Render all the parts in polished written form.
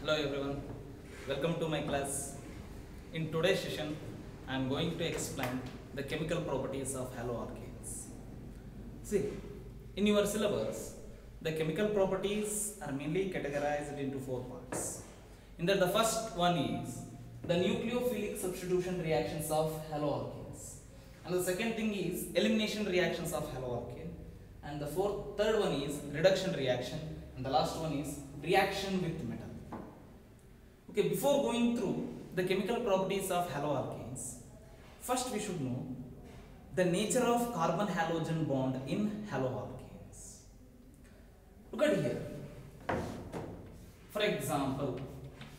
Hello everyone, welcome to my class. In today's session, I am going to explain the chemical properties of haloalkanes. See, in your syllabus, the chemical properties are mainly categorized into four parts. In that the first one is the nucleophilic substitution reactions of haloalkanes. And the second thing is elimination reactions of haloalkane. And the third one is reduction reaction. And the last one is reaction with metal. Okay, before going through the chemical properties of haloalkanes, first we should know the nature of carbon halogen bond in haloalkanes. Look at here. For example,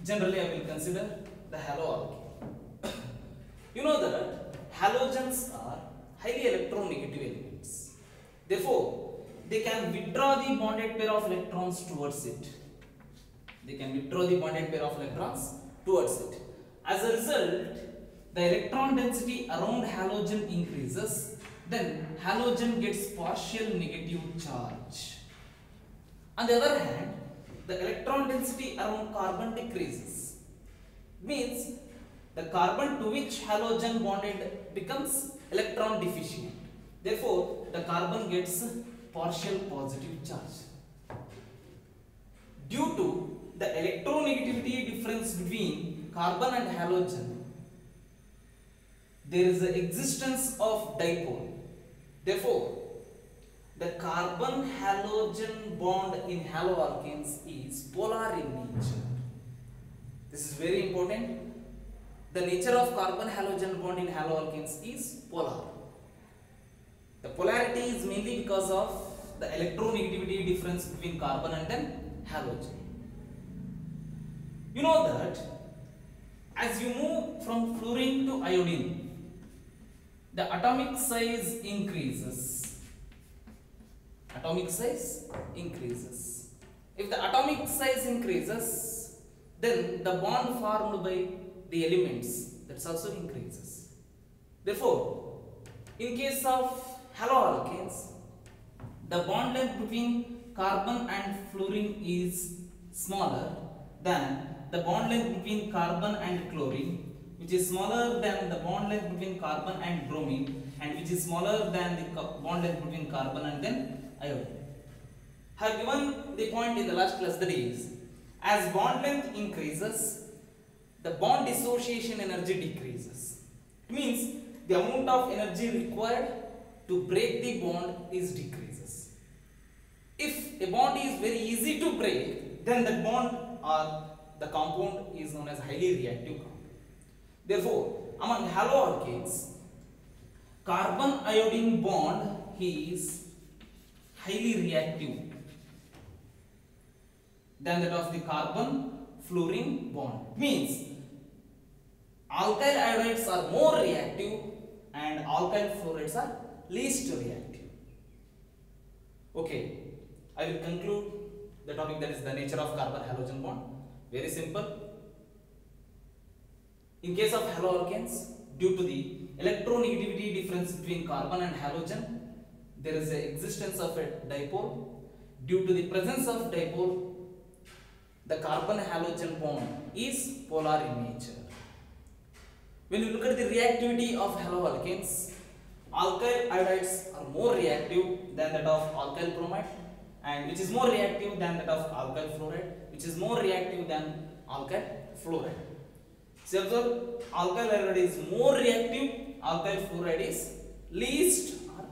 generally I will consider the haloalkane. You know that halogens are highly electronegative elements. Therefore, they can withdraw the bonded pair of electrons towards it. As a result, the electron density around halogen increases, then halogen gets partial negative charge. On the other hand, the electron density around carbon decreases. Means the carbon to which halogen bonded becomes electron deficient. Therefore, the carbon gets partial positive charge. Due to the electronegativity difference between carbon and halogen, there is the existence of dipole. Therefore, the carbon halogen bond in haloalkanes is polar in nature. This is very important. The nature of carbon halogen bond in haloalkanes is polar. The polarity is mainly because of the electronegativity difference between carbon and then halogen. You know that as you move from fluorine to iodine, the atomic size increases. If the atomic size increases, then the bond formed by the elements that also increases. Therefore, in case of haloalkanes, the bond length between carbon and fluorine is smaller than the bond length between carbon and chlorine, which is smaller than the bond length between carbon and bromine, and which is smaller than the bond length between carbon and then iodine. I have given the point in the last class, that is, as bond length increases, the bond dissociation energy decreases. It means the amount of energy required to break the bond is decreases. If a bond is very easy to break, then the bond or the compound is known as highly reactive compound. Therefore, among haloalkanes, carbon iodine bond is highly reactive than that of the carbon fluorine bond. Means alkyl iodides are more reactive and alkyl fluorides are least reactive. Okay, I will conclude the topic, that is the nature of carbon halogen bond. Very simple. In case of haloalkanes, due to the electronegativity difference between carbon and halogen, there is the existence of a dipole. Due to the presence of dipole, the carbon halogen bond is polar in nature. When you look at the reactivity of haloalkanes, alkyl iodides are more reactive than that of alkyl bromide, and which is more reactive than that of alkyl fluoride, which is more reactive than alkyl fluoride. So observe, alkyl iodide is more reactive, alkyl fluoride is least or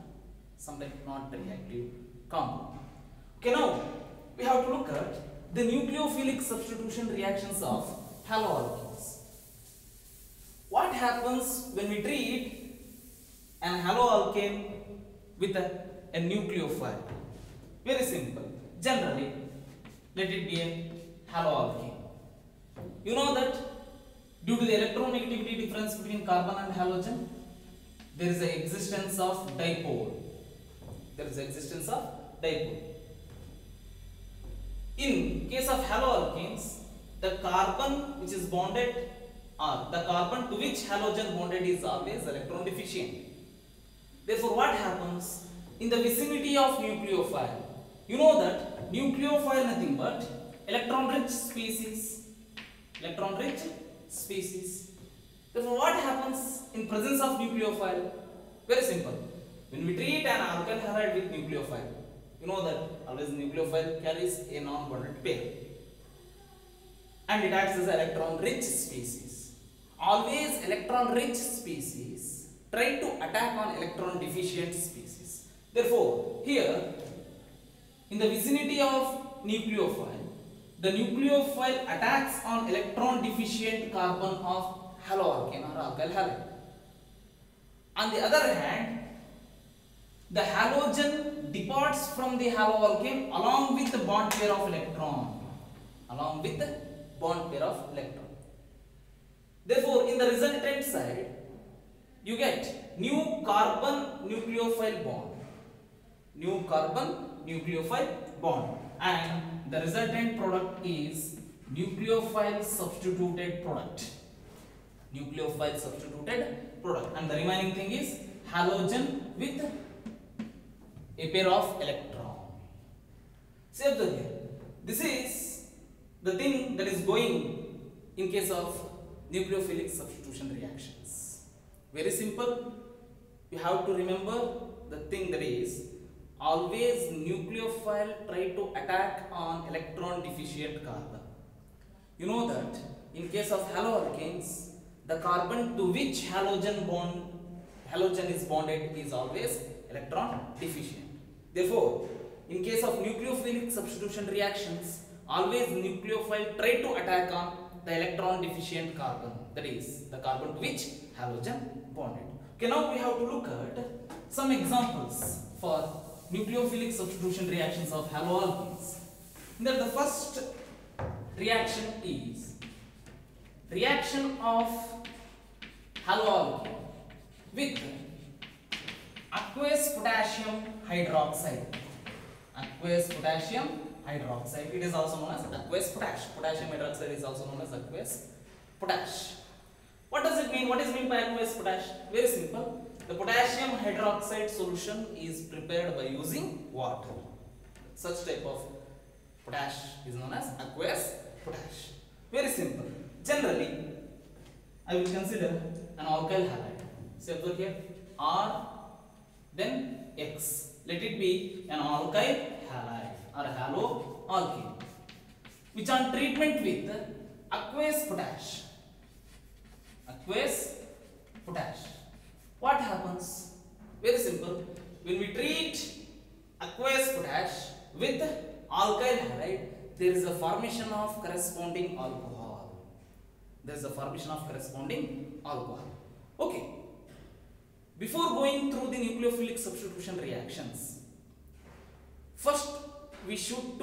sometimes not reactive compound. Okay, now we have to look at the nucleophilic substitution reactions of haloalkanes. What happens when we treat an haloalkane with a nucleophile? Very simple. Generally, let it be a haloalkane. You know that due to the electronegativity difference between carbon and halogen, there is the existence of dipole. In case of haloalkanes, the carbon which is bonded or the carbon to which halogen bonded is always electron deficient. Therefore, what happens in the vicinity of nucleophile? You know that nucleophile nothing but electron rich species electron rich species. Therefore, what happens in presence of nucleophile? Very simple. When we treat an alkyl halide with nucleophile, you know that always nucleophile carries a non-bonded pair and it acts as an electron rich species. Always electron rich species try to attack on electron deficient species. Therefore, here in the vicinity of nucleophile, the nucleophile attacks on electron deficient carbon of haloalkane or alkyl halide. On the other hand, the halogen departs from the haloalkane along with the bond pair of electron. Therefore, in the resultant side, you get new carbon nucleophile bond, and the resultant product is nucleophile substituted product, and the remaining thing is halogen with a pair of electron. See observe here. This is the thing that is going in case of nucleophilic substitution reactions. Very simple. You have to remember the thing that is always nucleophile try to attack on electron deficient carbon. You know that in case of haloalkanes, the carbon to which halogen is bonded is always electron deficient. Therefore, in case of nucleophilic substitution reactions, always nucleophile try to attack on the electron deficient carbon, that is the carbon to which halogen bonded. Okay, now we have to look at some examples for nucleophilic substitution reactions of haloalkanes. Then the first reaction is reaction of haloalkane with aqueous potassium hydroxide. It is also known as aqueous potash. Potassium hydroxide is also known as aqueous potash. What does it mean? What is meant by aqueous potash? Very simple. The potassium hydroxide solution is prepared by using water. Such type of potash is known as aqueous potash. Very simple. Generally, I will consider an alkyl halide. Say over here R, then X. Let it be an alkyl halide or haloalkane, which on treatment with aqueous potash. What happens? Very simple. When we treat aqueous potash with alkyl halide, there is a formation of corresponding alcohol. Okay. Before going through the nucleophilic substitution reactions, first we should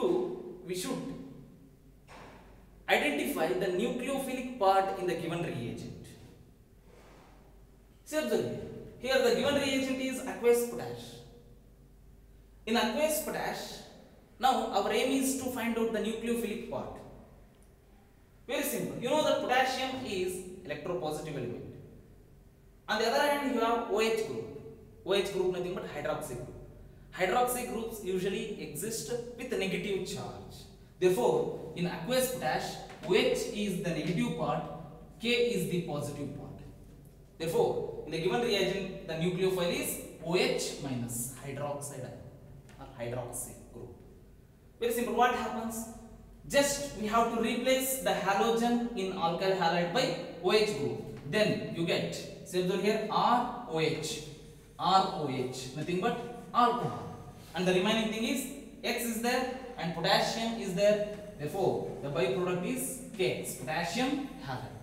identify the nucleophilic part in the given reagent. See observe here the given reagent is aqueous potash. In aqueous potash, now our aim is to find out the nucleophilic part. Very simple. You know that potassium is electropositive element. On the other hand, you have OH group. OH group nothing but hydroxy group. Hydroxy groups usually exist with a negative charge. Therefore, in aqueous potash, OH is the negative part, K is the positive part. Therefore, in the given reagent, the nucleophile is OH minus hydroxide or hydroxy group. Very simple. What happens? Just we have to replace the halogen in alkyl halide by OH group. Then you get, say here ROH, nothing but alcohol. And the remaining thing is X is there and potassium is there. Therefore, the byproduct is KX, potassium halide.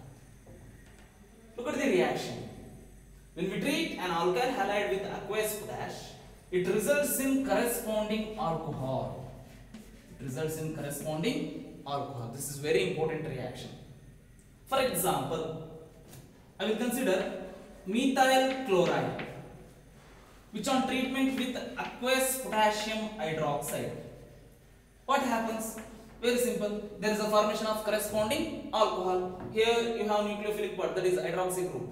Look at the reaction. When we treat an alkyl halide with aqueous potash, it results in corresponding alcohol. This is very important reaction. For example, I will consider methyl chloride, which on treatment with aqueous potassium hydroxide. What happens? Very simple. There is a formation of corresponding alcohol. Here you have nucleophilic part, that is hydroxy group,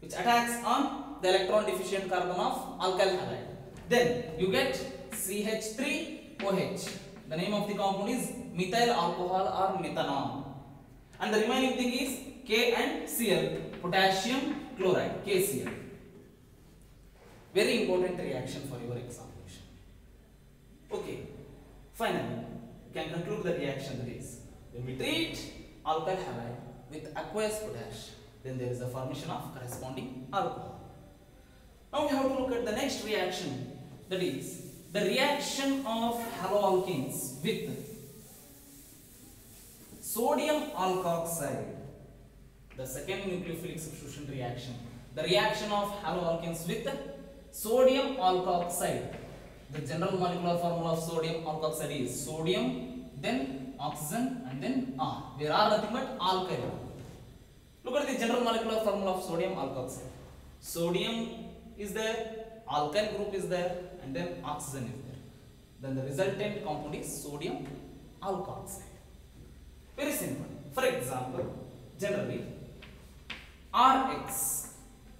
which attacks on the electron deficient carbon of alkyl halide. Then you get CH3OH. The name of the compound is methyl alcohol or methanol. and the remaining thing is K and Cl, potassium chloride, KCl. Very important reaction for your examination. Okay, finally, you can conclude the reaction that is, when we treat alkyl halide with aqueous potash, then there is a formation of corresponding alcohol. Now we have to look at the next reaction, that is the reaction of haloalkenes with sodium alkoxide, the second nucleophilic substitution reaction. The reaction of haloalkenes with sodium alkoxide. The general molecular formula of sodium alkoxide is sodium, then oxygen, and then R, where R nothing but alkyl. Look at the general molecular formula of sodium alkoxide. Sodium is there, alkyl group is there, and then oxygen is there. Then the resultant compound is sodium alkoxide. Very simple. For example, generally RX,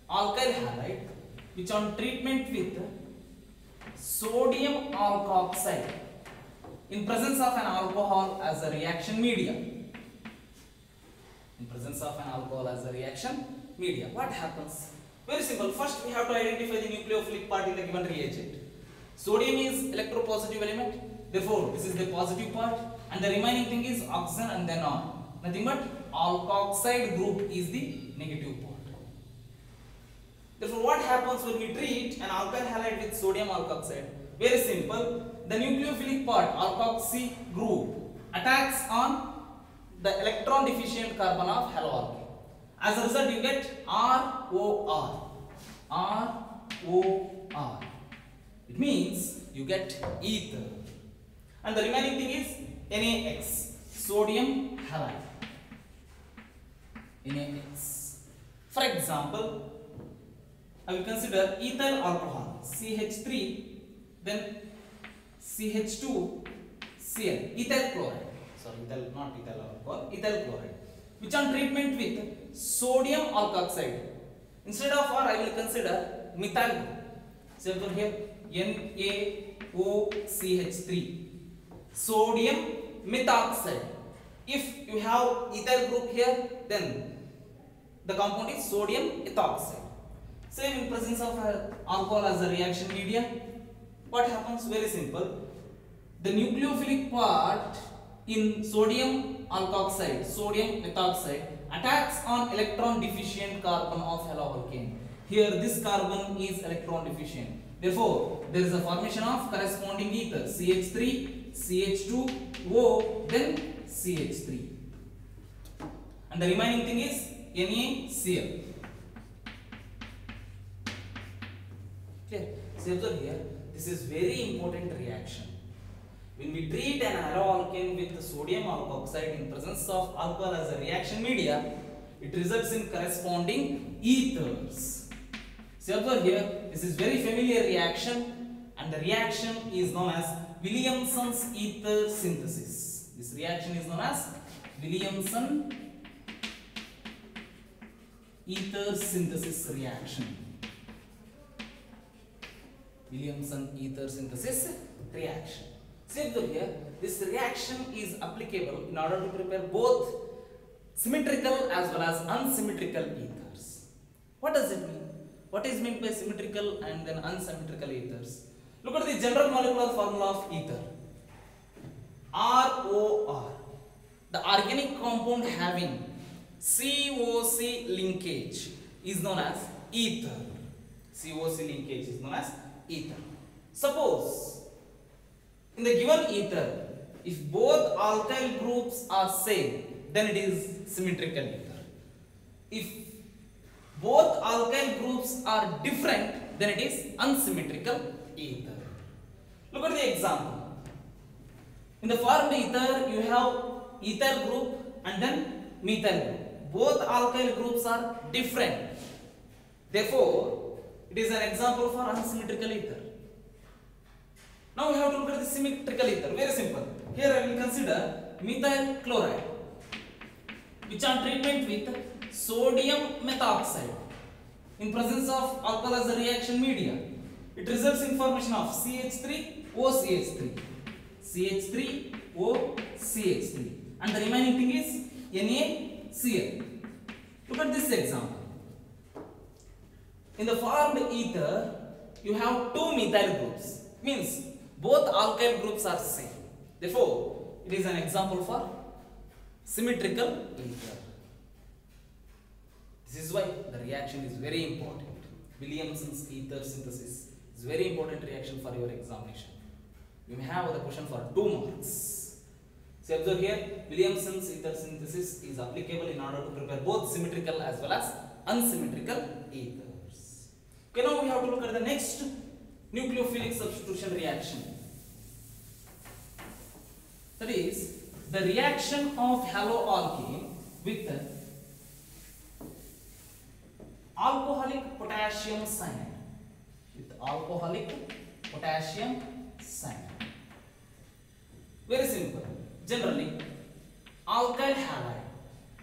alkyl halide, which on treatment with sodium alkoxide in presence of an alcohol as a reaction media. In presence of an alcohol as a reaction media, what happens? Very simple. First, we have to identify the nucleophilic part in the given reagent. Sodium is electropositive element, therefore this is the positive part, and the remaining thing is oxygen and then R. Nothing but alkoxide group is the negative part. Therefore, what happens when we treat an alkyl halide with sodium alkoxide? Very simple. The nucleophilic part, alkoxy group, attacks on the electron deficient carbon of haloalkane. As a result, you get ROR. ROR. It means you get ether. And the remaining thing is NaX, sodium halide. NaX. For example, I will consider ethyl alcohol, CH3, then CH2, Cl, ethyl chloride. Sorry, ethyl, not ethyl alcohol, ethyl chloride, which on treatment with sodium alkoxide. Instead of R, I will consider methyl group. So here NaOCH3, sodium methoxide. If you have ethyl group here, then the compound is sodium ethoxide. Same in presence of alcohol as a reaction media. What happens? Very simple. The nucleophilic part in sodium alkoxide, sodium methoxide, attacks on electron deficient carbon of haloalkane. Here this carbon is electron deficient. Therefore, there is a formation of corresponding ether, CH3, CH2O, then CH3. And the remaining thing is NaCl. Clear? So observe here, this is very important reaction. When we treat an haloalkane with sodium alkoxide in presence of alcohol as a reaction media, it results in corresponding ethers. So observe here, this is very familiar reaction, and the reaction is known as Williamson's ether synthesis. This reaction is known as Williamson ether synthesis reaction. Williamson ether synthesis reaction. See here, this reaction is applicable in order to prepare both symmetrical as well as unsymmetrical ethers. What does it mean? What is meant by symmetrical and then unsymmetrical ethers? Look at the general molecular formula of ether. ROR. The organic compound having COC linkage is known as ether. COC linkage is known as ether. Suppose in the given ether, if both alkyl groups are same, then it is symmetrical ether. If both alkyl groups are different, then it is unsymmetrical ether. Look at the example. In the formed ether, you have ethyl group and then methyl group. Both alkyl groups are different. Therefore, it is an example for unsymmetrical ether. Now we have to look at the symmetrical ether. Very simple. Here I will consider methyl chloride, which on treatment with sodium methoxide in presence of alcohol as a reaction media, it results in formation of CH3OCH3, CH3OCH3, and the remaining thing is NaCl. Look at this example. In the formed ether, you have two methyl groups. Means both alkyl groups are same. Therefore, it is an example for symmetrical ether. This is why the reaction is very important. Williamson's ether synthesis is very important reaction for your examination. You may have the question for 2 marks. So observe here, Williamson's ether synthesis is applicable in order to prepare both symmetrical as well as unsymmetrical ethers. Okay, now we have to look at the next nucleophilic substitution reaction. That is the reaction of haloalkane with alcoholic potassium cyanide. With alcoholic potassium cyanide. Very simple. Generally, alkyl halide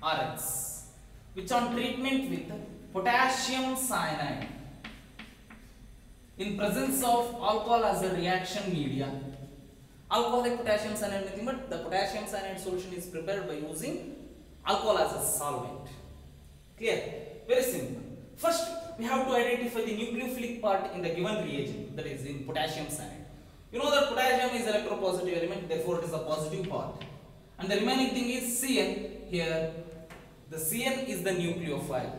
RX, which on treatment with potassium cyanide in presence of alcohol as a reaction media. Alcoholic potassium cyanide nothing but the potassium cyanide solution is prepared by using alcohol as a solvent. Clear? Very simple. First, we have to identify the nucleophilic part in the given reagent, that is in potassium cyanide. You know that potassium is electropositive element, therefore it is a positive part. And the remaining thing is CN. Here, the CN is the nucleophile.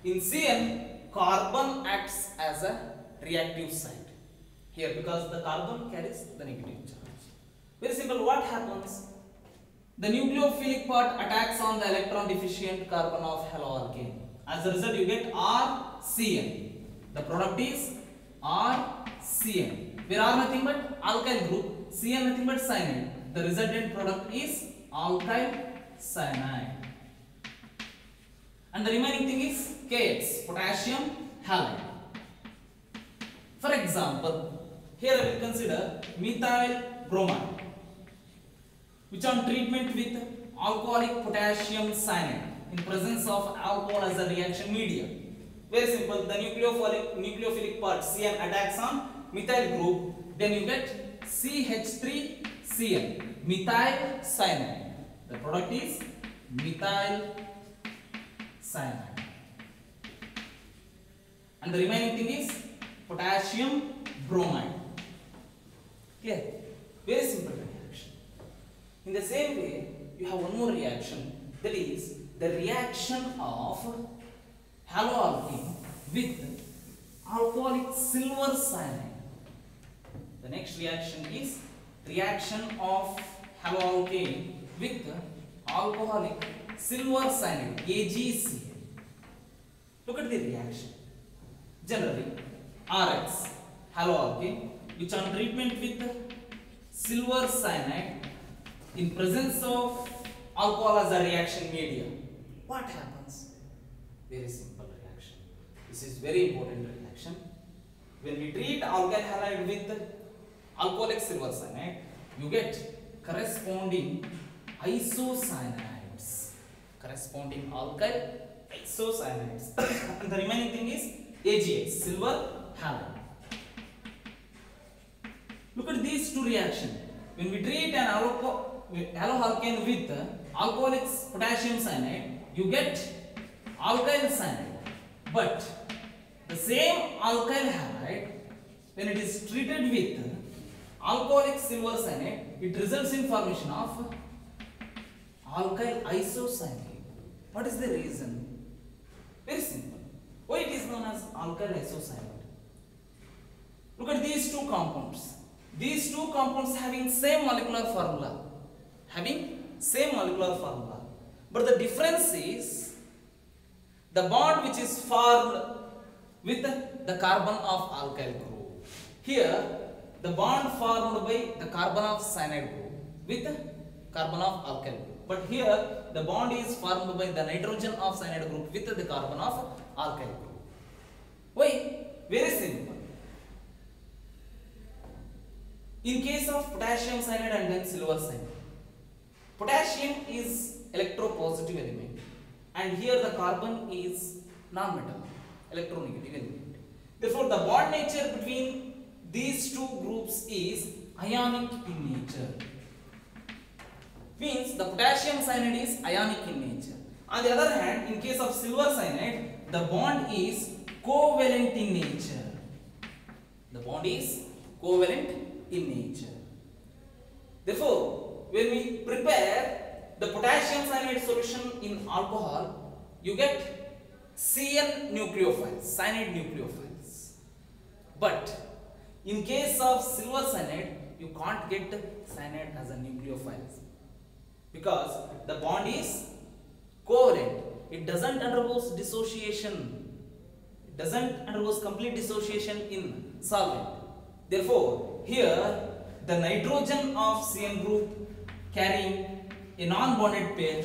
In CN, carbon acts as a reactive site. Here, because the carbon carries the negative charge. Very simple. What happens? The nucleophilic part attacks on the electron deficient carbon of haloalkane. As a result, you get RCN. The product is RCN, where R nothing but alkyl group, CN nothing but cyanide. The resultant product is alkyl cyanide. And the remaining thing is KX, potassium halide. For example, here I will consider methyl bromide, which on treatment with alcoholic potassium cyanide in presence of alcohol as a reaction media. Very simple. The nucleophilic part CN attacks on methyl group, then you get CH3CN, methyl cyanide. The product is methyl cyanide. And the remaining thing is potassium bromide. Clear? Very simple reaction. In the same way, you have one more reaction, that is the reaction of haloalkane with alcoholic silver cyanide. The next reaction is reaction of haloalkane with alcoholic silver cyanide, AgCl. Look at the reaction. Generally, RX, haloalkane, which on treatment with silver cyanide in presence of alcohol as a reaction media. What happens? Very simple reaction. This is very important reaction. When we treat alkyl halide with alcoholic silver cyanide, you get corresponding isocyanides. Corresponding alkyl isocyanides. And the remaining thing is AgX, silver halide. Look at these two reactions. When we treat an haloalkane with alcoholic potassium cyanide, you get alkyl cyanide. But the same alkyl halide, when it is treated with alcoholic silver cyanide, it results in formation of alkyl isocyanide. What is the reason? Very simple. Why it is known as alkyl isocyanide? Look at these two compounds. These two compounds having same molecular formula. But the difference is the bond which is formed with the carbon of alkyl group. Here, the bond formed by the carbon of cyanide group with carbon of alkyl group. But here, the bond is formed by the nitrogen of cyanide group with the carbon of alkyl group. Why? Very simple. In case of potassium cyanide and then silver cyanide, potassium is electropositive element and here the carbon is non-metal, electronegative element. Therefore, the bond nature between these two groups is ionic in nature. means the potassium cyanide is ionic in nature. On the other hand, in case of silver cyanide, the bond is covalent in nature. The bond is covalent in nature. Therefore, when we prepare the potassium cyanide solution in alcohol, you get CN nucleophiles, cyanide nucleophiles. But in case of silver cyanide, you can't get cyanide as a nucleophile because the bond is covalent. It doesn't undergoes dissociation. It doesn't undergoes complete dissociation in solvent. Therefore, here the nitrogen of CN group carrying a non-bonded pair,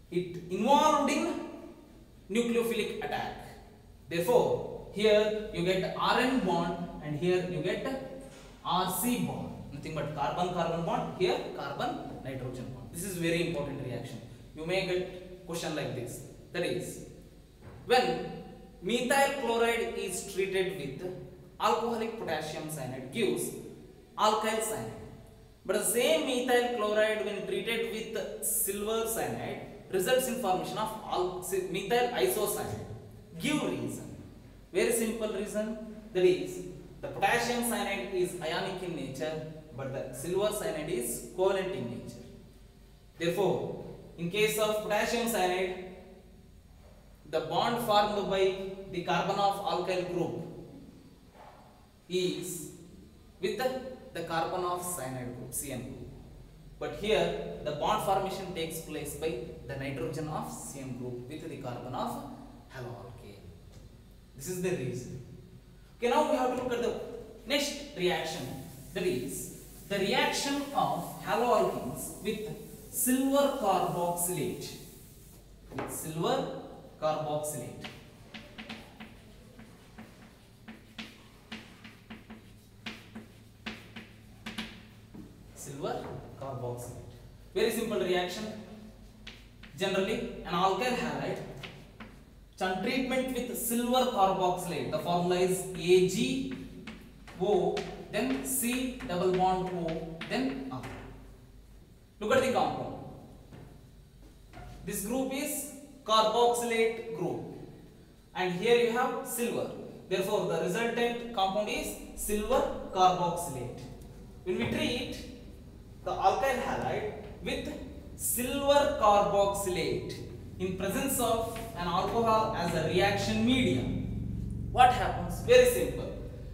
it involved in nucleophilic attack. Therefore, here you get Rn bond and here you get RC bond. Nothing but carbon-carbon bond, here carbon-nitrogen bond. This is very important reaction. You may get question like this. That is, when methyl chloride is treated with alcoholic potassium cyanide gives alkyl cyanide. But the same methyl chloride when treated with silver cyanide results in formation of methyl isocyanide. Give reason. Very simple reason. That is, the potassium cyanide is ionic in nature, but the silver cyanide is covalent in nature. Therefore, in case of potassium cyanide, the bond formed by the carbon of alkyl group is with the carbon of cyanide group, CN group. But here, the bond formation takes place by the nitrogen of CN group with the carbon of haloalkane. This is the reason. Okay, now we have to look at the next reaction. That is, the reaction of haloalkenes with silver carboxylate. With silver carboxylate. Silver carboxylate. Very simple reaction. Generally, an alkyl halide, on treatment with silver carboxylate, the formula is AgO, then C double bond O, then R. Look at the compound. This group is carboxylate group, and here you have silver. Therefore, the resultant compound is silver carboxylate. When we treat the alkyl halide with silver carboxylate in presence of an alcohol as a reaction medium, what happens? Very simple.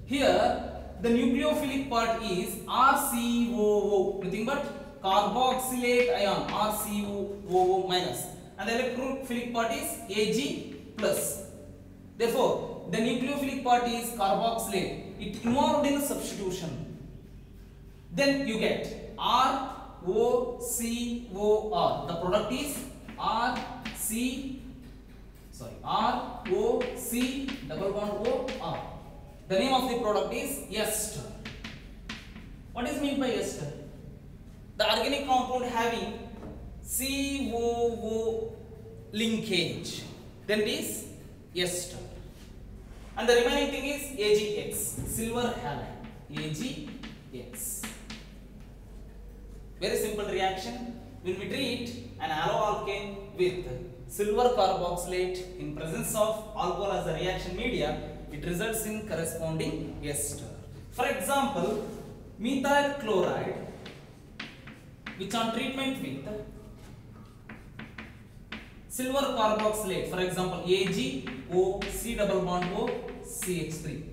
Here, the nucleophilic part is RCOO, nothing but carboxylate ion, RCOO minus, and the electrophilic part is Ag plus. Therefore, the nucleophilic part is carboxylate. It involved in substitution. Then you get ROCOR. The product is ROC double bond OR. The name of the product is ester. What is meant by ester? The organic compound having COO linkage, then it is ester. And the remaining thing is AgX, silver halide, AgX. Very simple reaction. When we treat an haloalkane with silver carboxylate in presence of alcohol as a reaction media, it results in corresponding ester. For example, methyl chloride, which on treatment with silver carboxylate, for example AgO, C double bond O, CH3.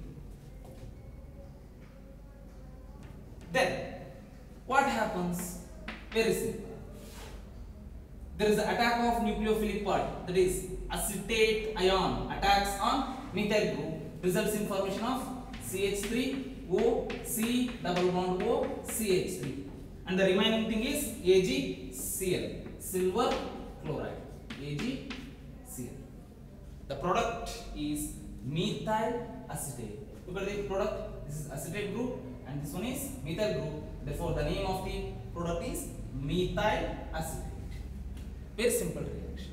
Then what happens? Very simple. There is an attack of nucleophilic part, that is acetate ion attacks on methyl group, results in formation of CH3O, C double bond O, CH3, and the remaining thing is AgCl, silver chloride, AgCl. The product is methyl acetate. Look at the product. This is acetate group and this one is methyl group. Therefore, the name of the product is methyl acetate. Very simple reaction.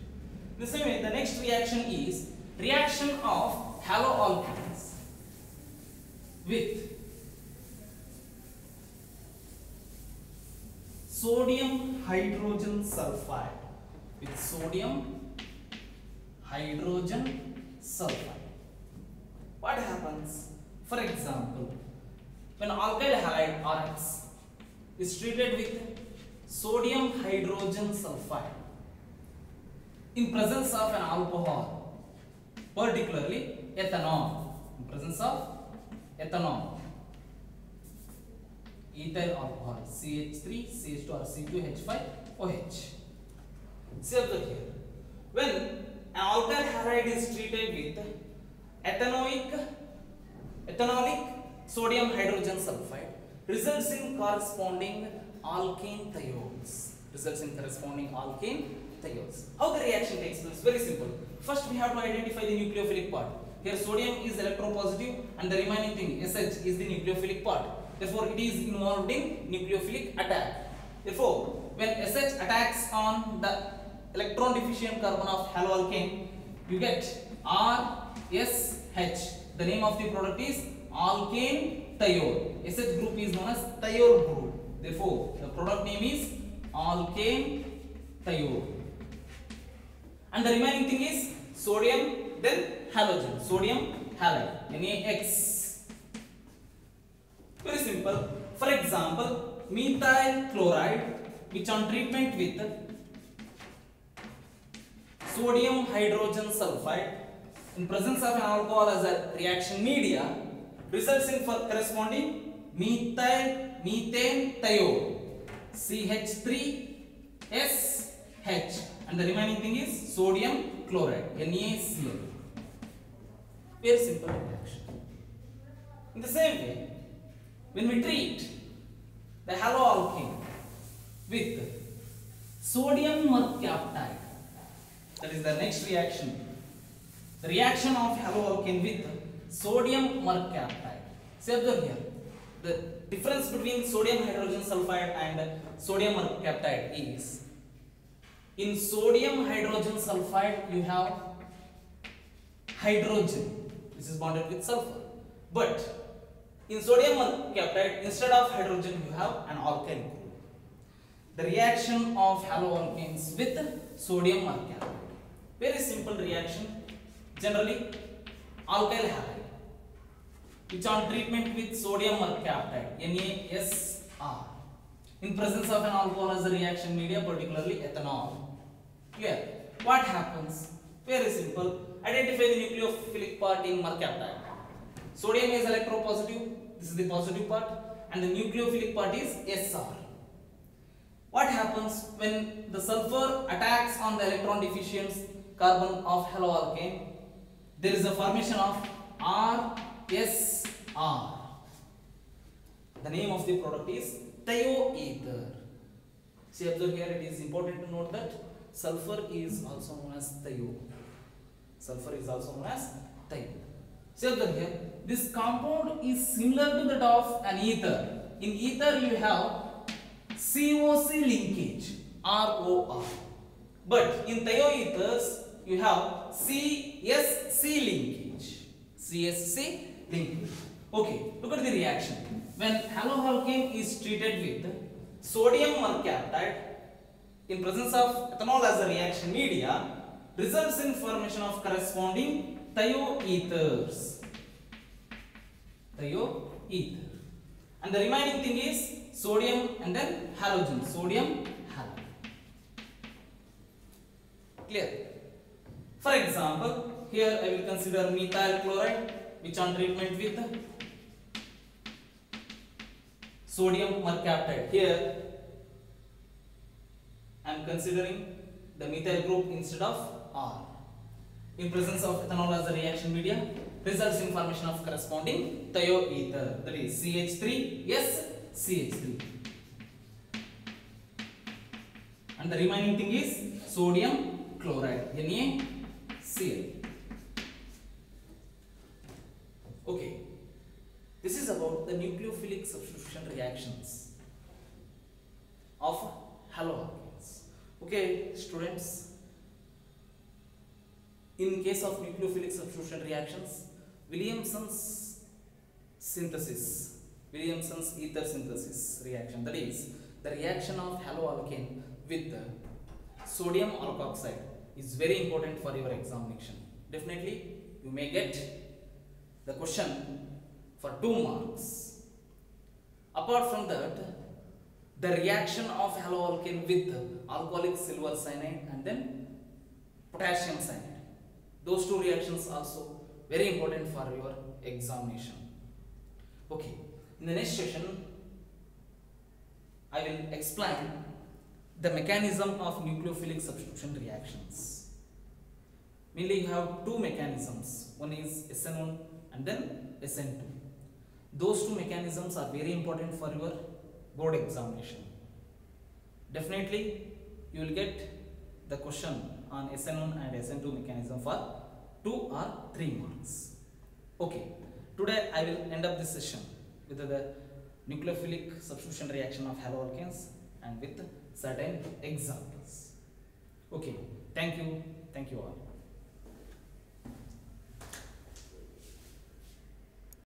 The same way, the next reaction is reaction of haloalkanes with sodium hydrogen sulfide with sodium hydrogen sulfide. What happens? For example, when alkyl halide RX is treated with sodium hydrogen sulfide in presence of an alcohol, particularly ethanol, in presence of ethanol, ethyl alcohol, CH3, CH2 or C2H5OH. See observe here. When an alkyl halide is treated with ethanolic sodium hydrogen sulfide, results in corresponding alkane thiols. How the reaction takes place? Very simple. First, we have to identify the nucleophilic part. Here, sodium is electropositive, and the remaining thing, SH, is the nucleophilic part. Therefore, it is involved in nucleophilic attack. Therefore, when SH attacks on the electron deficient carbon of haloalkane, you get RSH. The name of the product is alkane thiol. SH group is known as thiol group. Therefore, the product name is alkane thiol. And the remaining thing is sodium, then halogen. Sodium halide, NaX. Very simple. For example, methyl chloride, which on treatment with sodium hydrogen sulfide in presence of an alcohol as a reaction media, results in corresponding methane thiol, CH3SH, and the remaining thing is sodium chloride, NaCl. Very simple reaction. In the same way, when we treat the haloalkane with sodium mercaptide, that is the next reaction. The reaction of haloalkane with sodium mercaptide. See observe here. The difference between sodium hydrogen sulfide and sodium mercaptide is, in sodium hydrogen sulfide you have hydrogen, this is bonded with sulfur, but in sodium mercaptide, instead of hydrogen you have an alkyl group. The reaction of haloalkanes with sodium mercaptide, very simple reaction. Generally, alkyl halide, which on treatment with sodium mercaptide, NaSr, in presence of an alcohol as a reaction media, particularly ethanol. Clear? What happens? Very simple. Identify the nucleophilic part in mercaptide. Sodium is electropositive, this is the positive part, and the nucleophilic part is Sr. What happens when the sulfur attacks on the electron deficient carbon of haloalkane? There is a formation of RSR. The name of the product is thioether. See, observe here, it is important to note that sulfur is also known as thio. Sulfur is also known as thio. See, observe here, this compound is similar to that of an ether. In ether, you have COC linkage, ROR. But in thioethers, you have CSC linkage. CSC linkage. Okay, look at the reaction. When haloalkane is treated with sodium mercaptide in presence of ethanol as a reaction media, results in formation of corresponding thioethers. Thioether. And the remaining thing is sodium and then halogen. Sodium halide. Clear? For example, here I will consider methyl chloride, which on treatment with sodium mercaptide. Here I am considering the methyl group instead of R. In presence of ethanol as a reaction media, results in formation of corresponding thioether, that is CH3SCH3. And the remaining thing is sodium chloride, NaCl. Okay, this is about the nucleophilic substitution reactions of haloalkanes. Okay, students, in case of nucleophilic substitution reactions, Williamson's ether synthesis reaction, that is the reaction of haloalkane with sodium alkoxide is very important for your examination. Definitely you may get the question for 2 marks. Apart from that, the reaction of haloalkane with alcoholic silver cyanide and then potassium cyanide. Those 2 reactions also very important for your examination. Okay, in the next session I will explain the mechanism of nucleophilic substitution reactions. Mainly you have 2 mechanisms, one is SN1 and then SN2. Those 2 mechanisms are very important for your board examination. Definitely you will get the question on SN1 and SN2 mechanism for 2 or 3 marks. Okay, today I will end up this session with the nucleophilic substitution reaction of haloalkanes and with certain examples. Okay, thank you all.